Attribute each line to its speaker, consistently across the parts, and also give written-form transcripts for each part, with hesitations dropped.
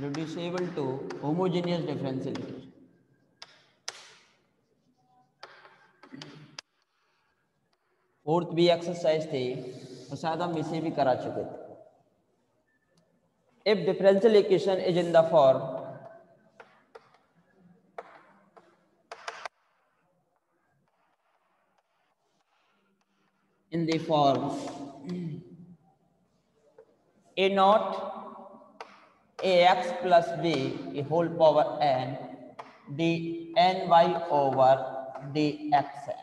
Speaker 1: reducible to homogeneous differential equation. Fourth भी exercise थी और शायद हम इसे भी करा चुके थे. If differential equation is in the form a naught ax plus b a whole power n dny over dxn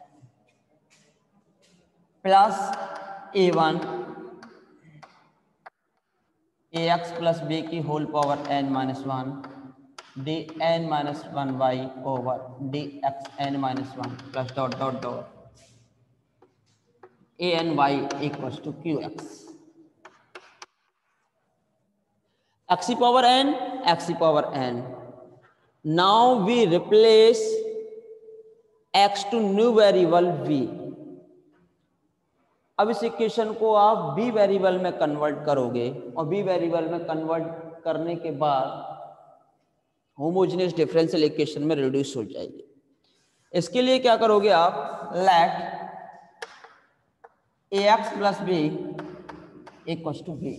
Speaker 1: plus a1 ax plus b की whole power n minus one dn minus one y over dxn minus one plus dot dot dot an y equals to qx x power n x power n. Now we replace x to new variable v. अब इस equation को आप b variable में convert करोगे और b variable में convert करने के बाद होमोजेनियस डिफरेंशियल इक्वेशन में रिड्यूस हो जाएगी. इसके लिए क्या करोगे आप, late ax plus b equals to b.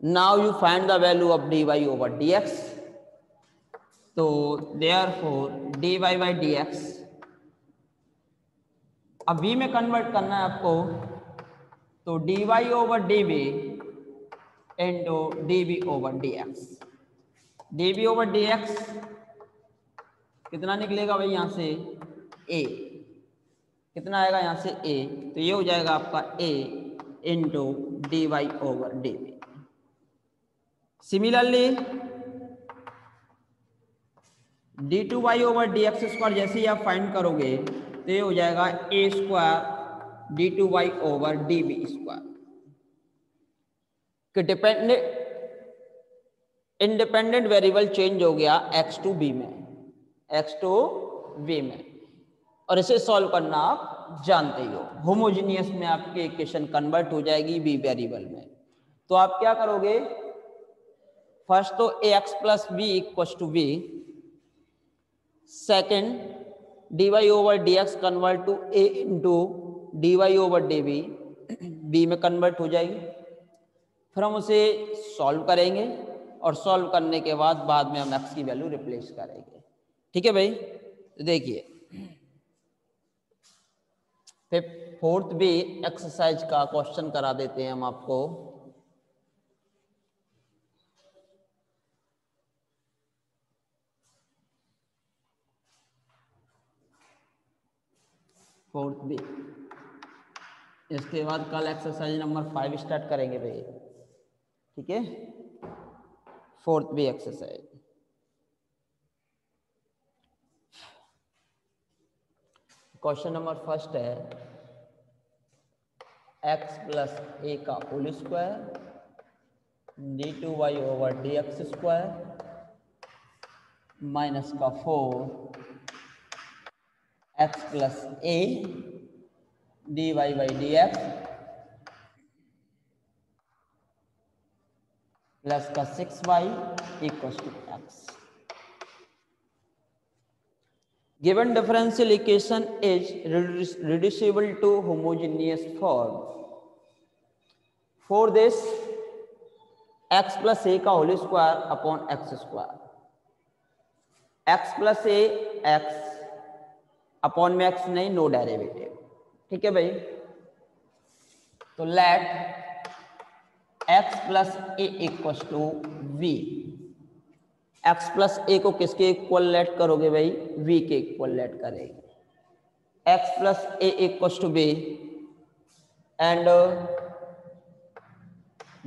Speaker 1: Now you find the value of dy over dx. So therefore dy by dx, अब v में कन्वर्ट करना है आपको, तो dy over dv into dv over dx. dv over dx कितना निकलेगा भाई, यहां से a कितना आएगा, यहां से a, तो ये हो जाएगा आपका a into dy over dv. Similarly d2y over dx square जैसे ही आप फाइंड करोगे तो ये हो जाएगा a square d2y over dv square. कि इंडिपेंडेंट वेरिएबल चेंज हो गया x टू b में, x टू v में, और इसे सॉल्व करना आप जानते ही हो. होमोजेनियस में आपकी इक्वेशन कन्वर्ट हो जाएगी b वेरिएबल में. तो आप क्या करोगे, फर्स्ट तो ax plus b equals to b, second dy over dx convert to a into dy over dv, b में कन्वर्ट हो जाएगी. फिर हम उसे सॉल्व करेंगे और सॉल्व करने के बाद में हम x की वैल्यू रिप्लेस करेंगे. ठीक है भाई, तो देखिए फिर फोर्थ भी एक्सरसाइज का क्वेश्चन करा देते हैं हम आपको. फोर्थ बी, इसके बाद कल एक्सरसाइज नंबर 5 स्टार्ट करेंगे भाई. ठीक है, fourth B exercise. Question number first है x प्लस ए का whole square d2y over dx square minus का 4 x plus A dy by dx plus का 6y equals to x. Given differential equation is reducible to homogeneous form. For this, x plus a का whole square upon x square, x plus a x upon में x नहीं, no derivative. ठीक है भाई, तो let x plus a equals to v. x plus a को किसके equal let करोगे भाई, v के इक्वल लेट करेंगे. x plus a equals to v and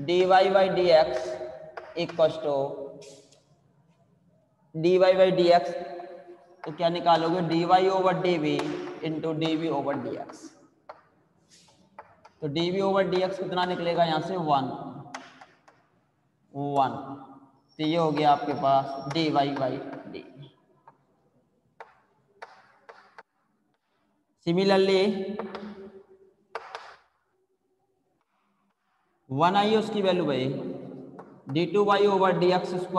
Speaker 1: dy by dx equals to dy by dx, तो क्या निकालोगे, dy over dv into dv over dx. तो dv ओवर dx कितना निकलेगा, यहां से 1. तो ये हो गया आपके पास dy by dv. सिमिलरली 1 आई है उसकी वैल्यू भाई, d2y/dx²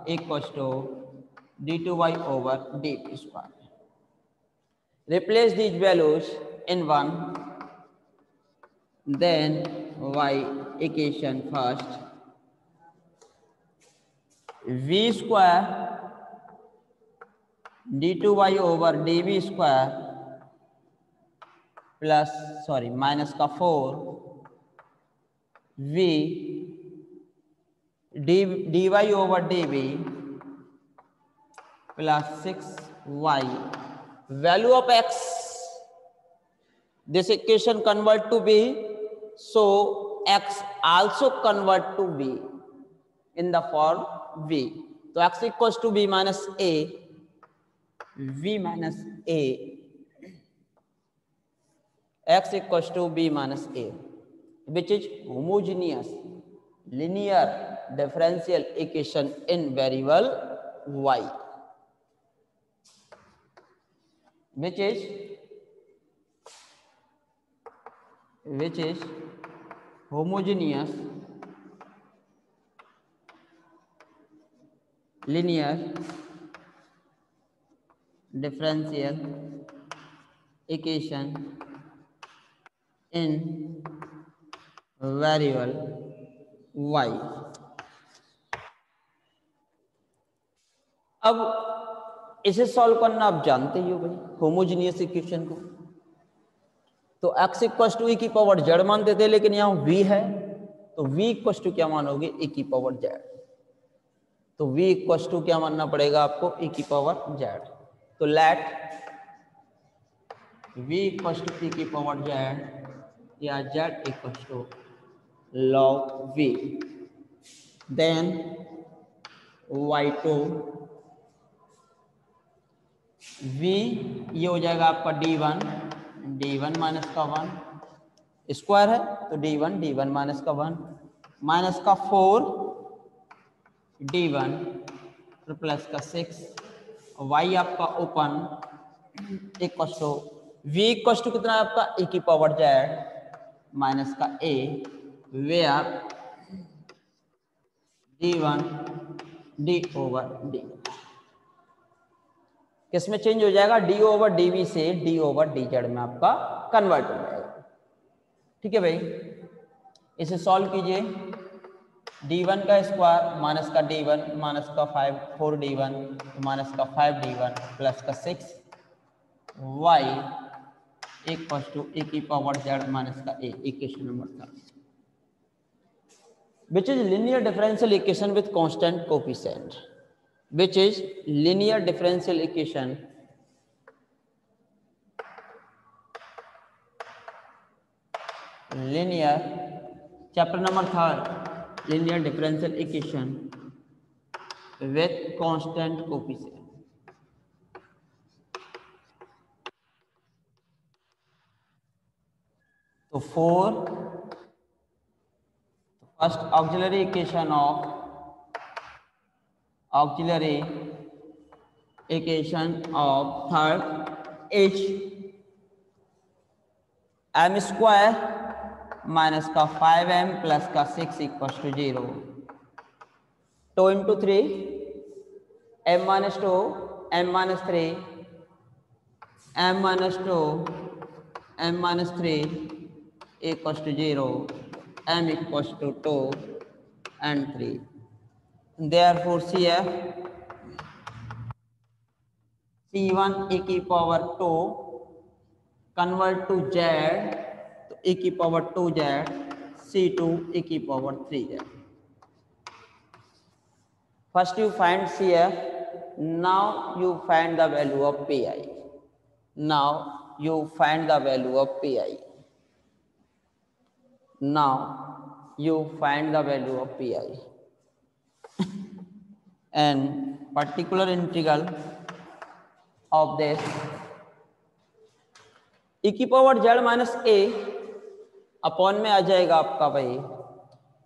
Speaker 1: equals to d2y/dp². Replace these values in 1, then y equation first. v² d2y/dv² plus minus का 4 v dy/dv plus 6y. Value of x, this equation convert to b, so x also convert to b in the form v. So x equals to b minus a, v minus a, x equals to b minus a, which is homogeneous linear differential equation in variable y, which is homogeneous linear differential equation in variable y. अब इसे solve करना आप जानते ही हो भाई, homogeneous equation को। तो x equal to e की पावर z मानते थे, लेकिन यहाँ v है तो v इक्वल टू क्या मानोगे, e की पावर z। तो v इक्वल टू क्या मानना पड़ेगा आपको, e की पावर z। तो let v equal to e की पावर z या z equal to log v, then y2 v ये हो जाएगा आपका d1 माइनस का 1 स्क्वायर है तो d1 माइनस का 1 माइनस का 4 d1 प्लस का 6 y आपका open equal to v equal to कितना है आपका e की पावर z माइनस का a, वेयर d1 d/d किस में चेंज हो जाएगा, d/dv से d/dz में आपका कन्वर्ट हो जाएगा। ठीक है भाई, इसे सॉल्व कीजिए। d1 का स्क्वायर माइनस का d1 माइनस का 4d1 माइनस का 5d1 प्लस का 6 y इक्वल टू e की पावर z माइनस का a, equation number 3, which is linear differential equation with constant coefficient, which is linear differential equation chapter number 3 linear differential equation with constant coefficient. So 4 first auxiliary equation of third is m square minus का 5m plus का 6 equal to 0, 2 into 3 m minus 2 m minus 3 m minus 2 m minus 3 equals to 0, m equals to 2 and 3. Therefore CF C1 e की power 2 convert to z, तो e की power 2z, C2 e की power 3z. First you find CF, now you find the value of PI. Now you find the value of PI. Now you find the value of PI. And particular integral of this e की power z minus a upon में आ जाएगा आपका भाई,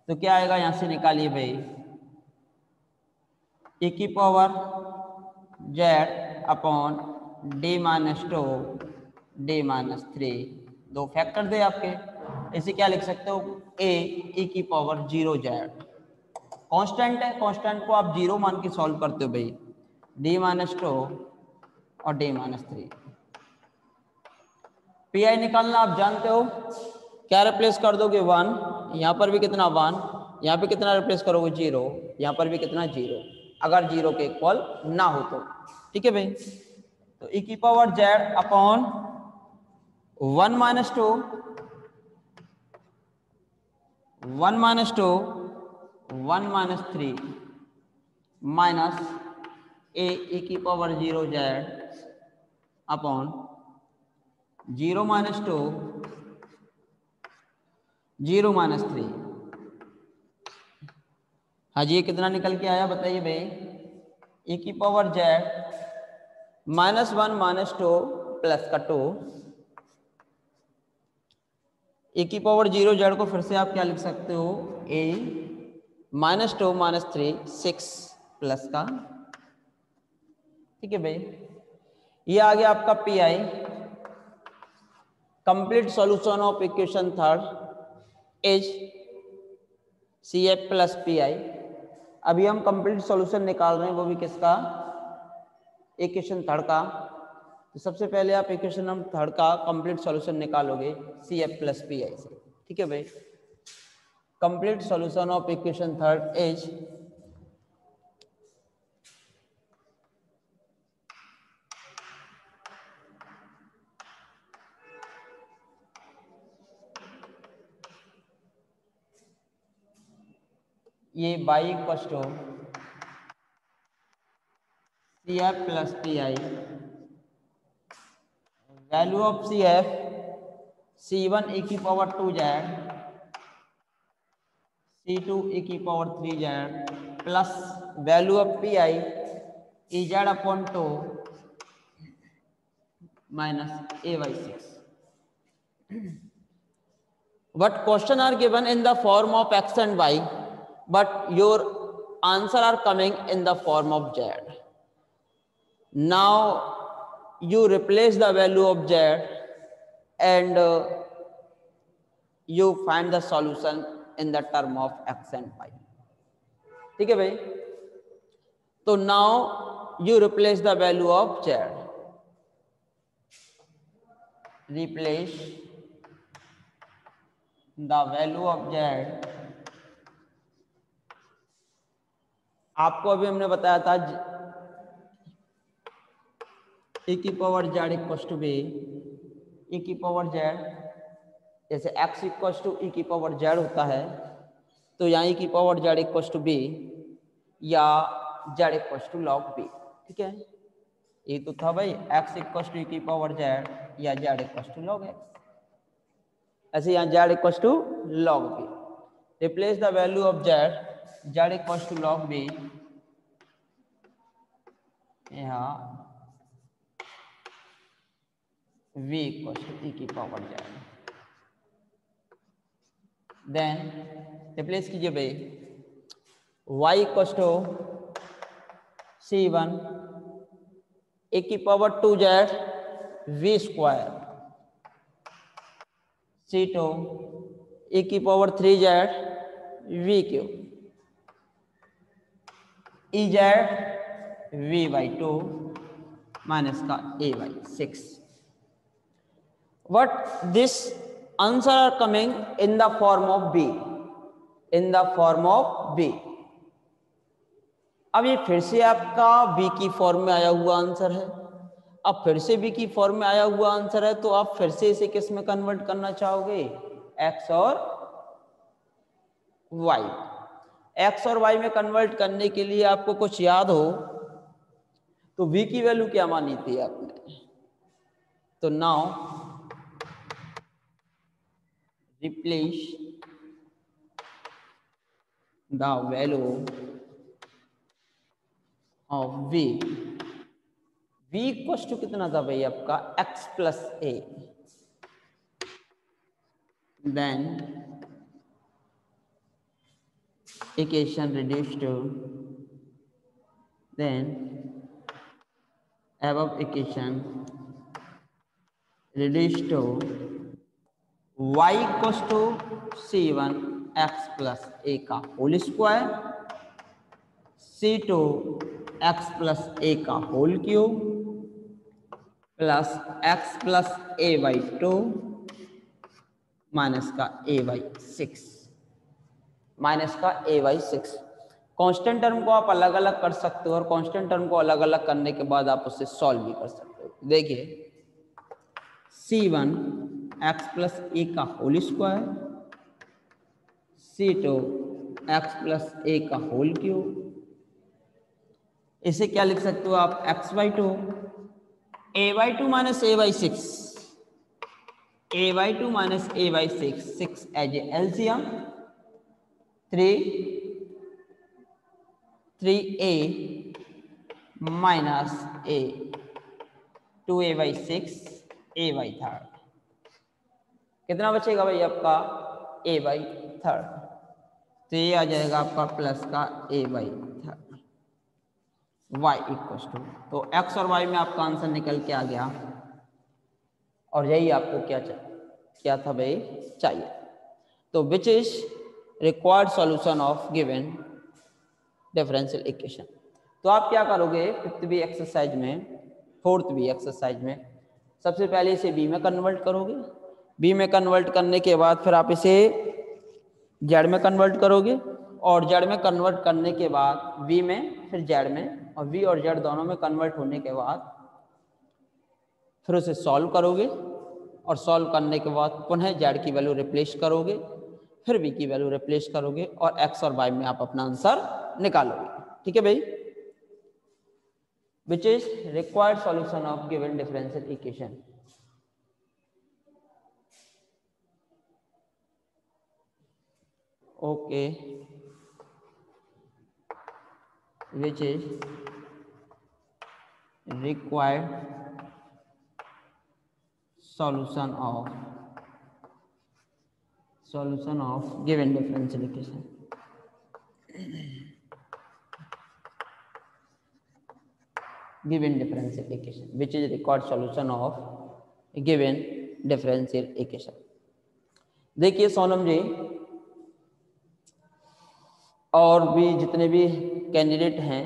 Speaker 1: तो क्या आएगा यहां से निकालिए भाई, e की power z upon d minus 2 d minus 3, दो फैक्टर दे आपके, इसे क्या लिख सकते हो, a e की पावर 0z कांस्टेंट है, कांस्टेंट को आप 0 मान के सॉल्व करते हो भाई, d-2 और d-3। पी आई निकालना आप जानते हो, क्या रिप्लेस कर दोगे 1, यहाँ पर भी कितना 1, यहाँ पे कितना रिप्लेस करोगे 0, यहाँ पर भी कितना 0, अगर 0 के इक्वल ना हो तो। ठीक है भाई, तो e की power z upon 1 minus 2 1 minus 2 1 minus 3 minus a की power 0 z upon 0 minus 2 0 minus 3। हाँ जी, ये कितना निकल के आया बताइए भाई, e की पावर z -1 -2 प्लस का 2, e की पावर 0 z को फिर से आप क्या लिख सकते हो, a -2 -3 6 प्लस का। ठीक है भाई, ये आ गया आपका P I, complete solution of equation third is C F plus P I. अभी हम कंप्लीट सॉल्यूशन निकाल रहे हैं, वो भी किसका, इक्वेशन थर्ड का। तो सबसे पहले आप इक्वेशन नंबर थर्ड का कंप्लीट सॉल्यूशन निकालोगे C F plus P I से। ठीक है भाई, complete solution of equation third is ये by equal to C F plus P I, value of C F C1 e की पावर 2z, C2 e की power 3z plus value of P I EZ अपॉन 2 minus A/6। But question are given in the form of x and y, but your answer are coming in the form of z. Now you replace the value of z and you find the solution in the term of x and y. ठीक है भाई, तो now you replace the value of z, replace the value of z। आपको अभी हमने बताया था e की power z equal to B, e की पावर z, जैसे x इक्वल टू e की पावर z होता है, तो यहाँ e की power z equal to B या z equal to log B. ठीक है, ये तो था भाई x इक्वल टू e की पावर z या z equal to log x, ऐसे यहाँ z equal to log B. Replace the value of z equal to log B, यहाँ v इक्वल टू e की पावर z। देन रिप्लेस कीजिए भाई, y equal to C1 e की power 2z v square, C2 e की power 3z v cube, EZ v/2 minus का A/6। But this answer are coming in the form of B, in the form of B। अब ये फिर से आपका B की form में आया हुआ आंसर है। अब फिर से B की फॉर्म में आया हुआ आंसर है, तो आप फिर से इसे किस में कन्वर्ट करना चाहोगे, X और Y। X और Y में कन्वर्ट करने के लिए आपको कुछ याद हो तो V की वैल्यू क्या मानी थी आपने, तो now replace the value of V। V equal to कितना था भाई आपका, x plus A, then equation reduced to, then above equation reduced to y equals to C1 x plus a का whole square C2 x plus ए का whole cube plus x plus a by 2 minus का a by 6 minus का a by 6। Constant term को आप अलग अलग कर सकते हो और कांस्टेंट टर्म को अलग अलग करने के बाद आप उससे सॉल्व भी कर सकते हो। देखिए C1 x प्लस ए का whole square, C2 x plus ए का होल क्यूब, इसे क्या लिख सकते हो आप x by 2, a by 2 minus a by 6, a by 2 minus a by 6, 6 as a LCM 3a minus a 2a by 6 a by 3, कितना बचेगा भाई आपका a बाई 3, तो ये आ जाएगा आपका प्लस का a by 3 y equals to, तो x और y में आपका आंसर निकल के आ गया और यही आपको क्या था भाई चाहिए। तो which is required solution of given differential equation. तो आप क्या करोगे फिफ्थ बी एक्सरसाइज में, फोर्थ बी एक्सरसाइज में, सबसे पहले इसे बी में कन्वर्ट करोगे, बी में कन्वर्ट करने के बाद फिर आप इसे जेड में कन्वर्ट करोगे और जेड में कन्वर्ट करने के बाद वी में, फिर जेड में, और वी और जेड दोनों में कन्वर्ट होने के बाद फिर उसे सॉल्व करोगे और सॉल्व करने के बाद पुनः जेड की वैल्यू रिप्लेस करोगे, फिर वी की वैल्यू रिप्लेस करोगे और एक्स और वाई में आप अपना आंसर निकालोगे। ठीक है भाई, which is required solution of given differential equation. Okay, which is required solution of given differential equation। given differential equation which is required solution of given differential equation। देखिए सोनम जी और भी जितने भी कैंडिडेट हैं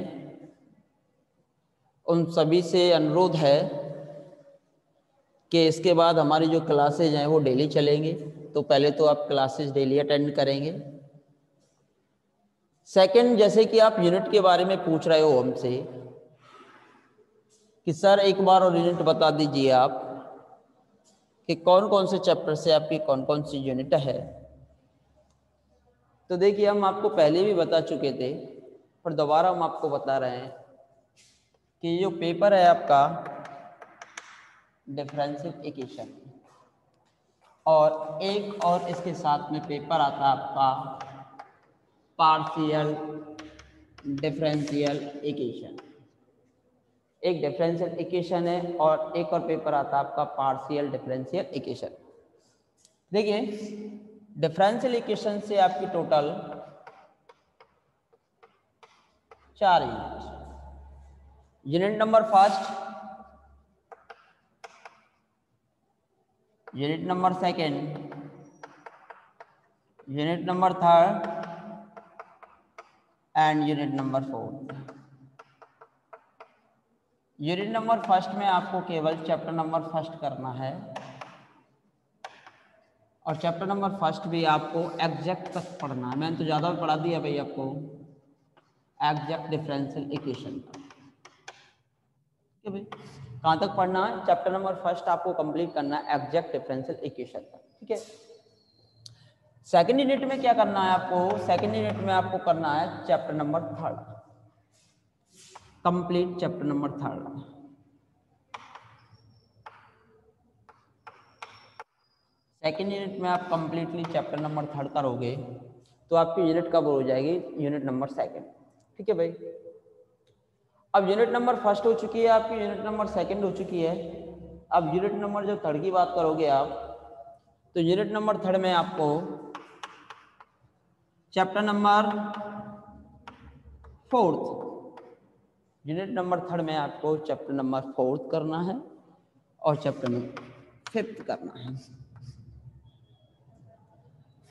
Speaker 1: उन सभी से अनुरोध है कि इसके बाद हमारी जो क्लासेज हैं वो डेली चलेंगे। तो पहले तो आप क्लासेज डेली अटेंड करेंगे। सेकंड, जैसे कि आप यूनिट के बारे में पूछ रहे हो हमसे कि सर एक बार और यूनिट बता दीजिए आप कि कौन कौन से चैप्टर से आपकी कौन कौन सी यूनिट है। तो देखिए हम आपको पहले भी बता चुके थे पर दोबारा हम आपको बता रहे हैं कि जो पेपर है आपका डिफरेंशियल इक्वेशन और एक और इसके साथ में पेपर आता है आपका पार्शियल डिफरेंशियल इक्वेशन। एक डिफरेंशियल इक्वेशन है और एक और पेपर आता है आपका पार्शियल डिफरेंशियल इक्वेशन। देखिए डिफरेंशियल इक्वेशन से आपकी total 4 unit. Unit number first, unit number second, unit number third and unit number fourth. Unit number first में आपको केवल चैप्टर नंबर फर्स्ट करना है और चैप्टर नंबर फर्स्ट भी आपको एग्जैक्ट तक पढ़ना है। मैंने तो ज़्यादा पढ़ा दिया भाई आपको एग्जैक्ट डिफरेंशियल इक्वेशन। ठीक है भाई, कहाँ तक पढ़ना है? चैप्टर नंबर फर्स्ट आपको कंप्लीट करना है एग्जैक्ट डिफरेंशियल इक्वेशन तक। ठीक है, सेकेंड यूनिट में क्या करना है आपको? सेकेंड यूनिट में आपको करना है chapter number third, complete chapter number third. Second unit में आप कंप्लीटली चैप्टर नंबर थर्ड करोगे तो आपकी यूनिट कब हो जाएगी? Unit number second. ठीक है भाई, अब यूनिट नंबर फर्स्ट हो चुकी है आपकी, यूनिट नंबर सेकेंड हो चुकी है। अब यूनिट नंबर जो थर्ड की बात करोगे आप, तो यूनिट नंबर थर्ड में आपको chapter number fourth, unit number third में आपको चैप्टर नंबर फोर्थ करना है और चैप्टर नंबर फिफ्थ करना है।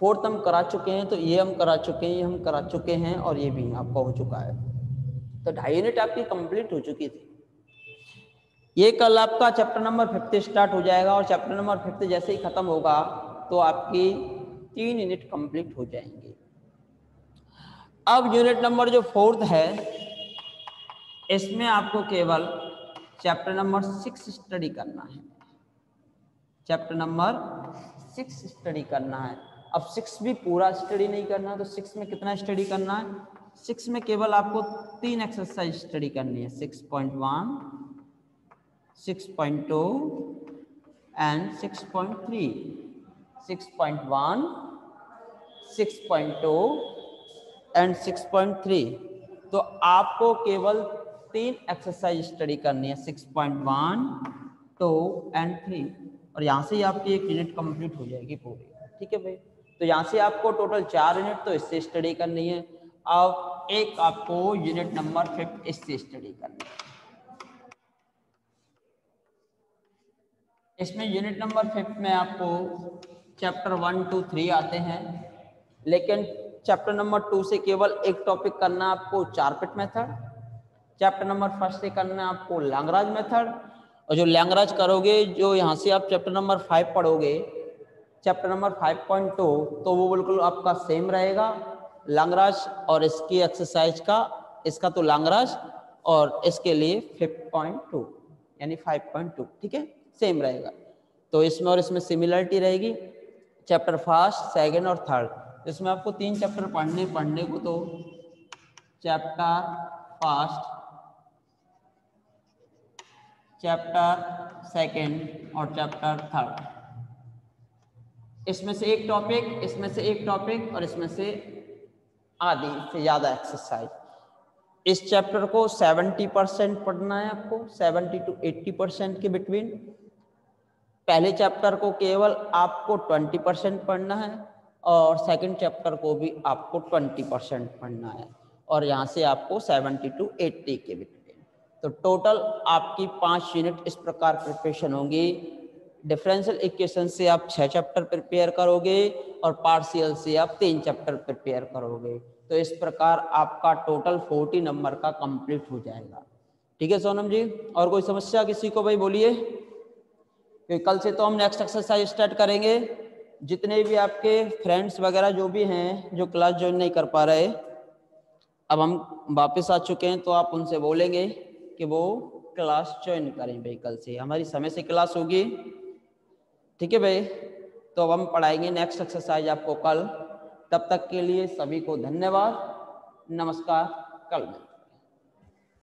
Speaker 1: फोर्थ हम करा चुके हैं, तो ये हम करा चुके हैं, ये हम करा चुके हैं और ये भी आपका हो चुका है। तो 2.5 यूनिट आपकी कंप्लीट हो चुकी थी। ये कल आपका चैप्टर नंबर 5 स्टार्ट हो जाएगा और चैप्टर नंबर 5 जैसे ही खत्म होगा तो आपकी 3 यूनिट कंप्लीट हो जाएंगे। अब यूनिट नंबर जो 4 है इसमें आपको केवल चैप्टर नंबर 6 स्टडी करना है। चैप्टर नंबर 6 स्टडी करना है। अब 6 भी पूरा स्टडी नहीं करना, तो 6 में कितना स्टडी करना है? 6 में केवल आपको 3 एक्सरसाइज स्टडी करनी है, 6.1, 6.2 एंड 6.3। 6.1, 6.2 एंड 6.3। तो आपको केवल 3 एक्सरसाइज स्टडी करनी है, 6.1, 2 एंड 3, और यहाँ से ही आपकी एक यूनिट कंप्लीट हो जाएगी पूरी। ठीक है भाई, तो यहाँ से आपको टोटल 4 यूनिट तो इससे स्टडी करनी है। अब एक आपको यूनिट नंबर 5 इससे स्टडी करनी है। इसमें यूनिट नंबर 5 में आपको चैप्टर 1, 2, 3 आते हैं, लेकिन चैप्टर नंबर 2 से केवल एक टॉपिक करना आपको चारपिट मेथड। चैप्टर नंबर 1 से करना आपको लैंग्राज मेथड, और जो लैंग्राज करोगे, जो यहाँ से आप चैप्टर नंबर 5 पढ़ोगे, चैप्टर नंबर 5.2, तो वो बिल्कुल आपका सेम रहेगा लैंग्राज और इसकी एक्सरसाइज का, इसका तो लैंग्राज और इसके लिए 5.2 यानी 5.2, ठीक है, सेम रहेगा। तो इसमें और इसमें सिमिलरिटी रहेगी। चैप्टर 1, 2 और 3 इसमें आपको 3 चैप्टर पढ़ने को, तो चैप्टर 1, चैप्टर 2 और चैप्टर 3, इसमें से एक टॉपिक, इसमें से एक टॉपिक और इसमें से आधी से ज़्यादा एक्सरसाइज। इस चैप्टर को 70% पढ़ना है आपको, 70 to 80% के बिटवीन। पहले चैप्टर को केवल आपको 20% पढ़ना है और सेकंड चैप्टर को भी आपको 20% पढ़ना है, और यहाँ से आपको 70 to 80 के बिटवीन। तो टोटल आपकी 5 यूनिट इस प्रकार प्रिपरेशन होंगी। डिफरेंशियल इक्वेशन से आप 6 चैप्टर प्रिपेयर करोगे और पार्शियल से आप 3 चैप्टर प्रिपेयर करोगे। तो इस प्रकार आपका टोटल 40 नंबर का कंप्लीट हो जाएगा। ठीक है सोनम जी, और कोई समस्या किसी को? भाई बोलिए, क्योंकि कल से तो हम नेक्स्ट एक्सरसाइज स्टार्ट करेंगे। जितने भी आपके फ्रेंड्स वगैरह जो भी हैं जो क्लास ज्वाइन नहीं कर पा रहे, अब हम वापस आ चुके हैं, तो आप उनसे बोलेंगे कि वो क्लास ज्वाइन करें। भाई कल से हमारी समय से क्लास होगी। ठीक है भाई, तो अब हम पढ़ाएंगे नेक्स्ट एक्सरसाइज आपको कल। तब तक के लिए सभी को धन्यवाद, नमस्कार, कल मिलते हैं।